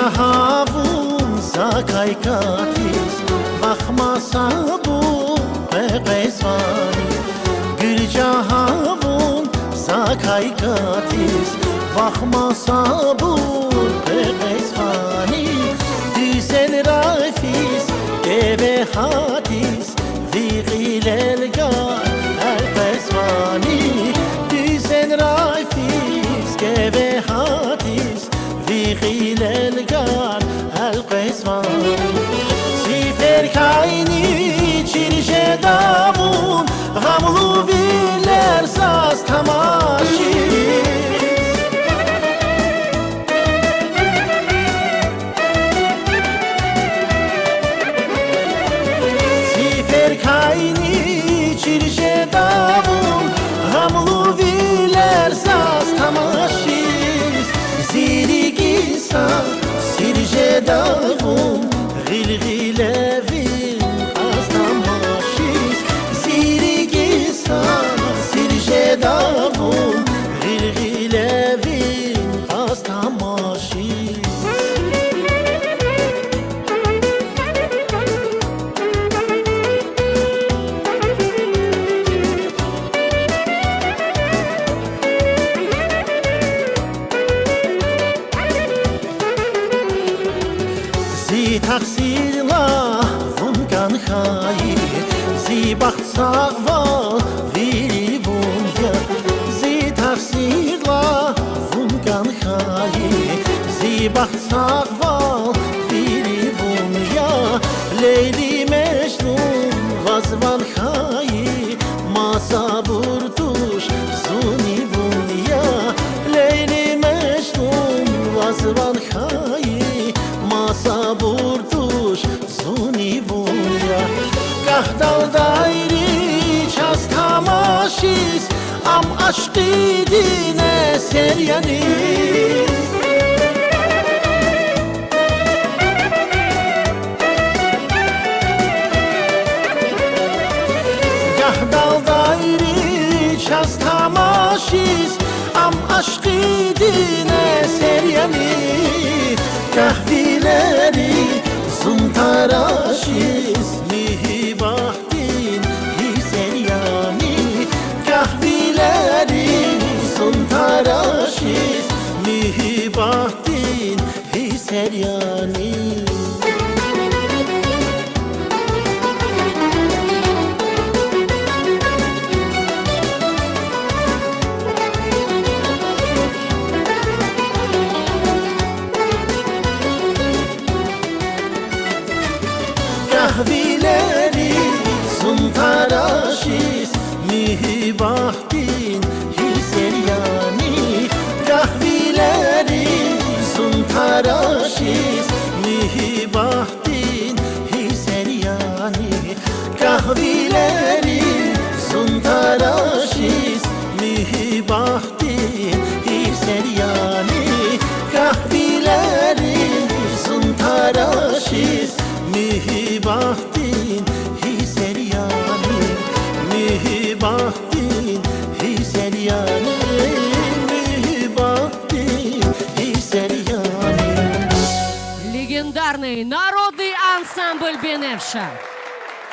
Gürcahavun zakay katis Vakmasa bu qezvani Gürcahavun zakay katis Vakmasa bu qezvani Düzen rafis eve hatis Viqilelgar el-qezvani Düzen rafis eve hatis Viqilelgar el-qezvani Sifer kayni çirje davun Gamlu viller saz tamaşi Sifer kayni çirje davun Gamlu viller saz tamaşi Zirigisa sirje davun Gilgilevin astamaşis Zirigisa sirje davun Gilgilevin astamaşis Zi taksirla vungan khayi Zi bahtsagva viri vunya Zi taksirla vungan khayi Zi bahtsagva viri vunya Leyli Mecnun vazvan khayi Masa burduş zuni vunya Leyli Mecnun vazvan khayi Masa burduş zuni vunya Gahdal dairi çaz tamaşis Am aşkı dine seryani Gahdal dairi çaz tamaşis Am aşkı dine seryani Kahvileri zuntaraşiz Mihibahtin hiseryani Kahvileri zuntaraşiz Mihibahtin hiseryani Kahvileri zuntaraşiz Mihibahtin hiseryani Kahvileri zuntaraşiz Mihibahtin hiseryani Kahvileri zuntaraşiz Mihibahtin hiseryani Kahvileri zuntaraşiz Mihibahtin hiseryani Mihibahtin hiseryani Mihibahtin hiseryani Легендарный народный ансамбль Бенефша.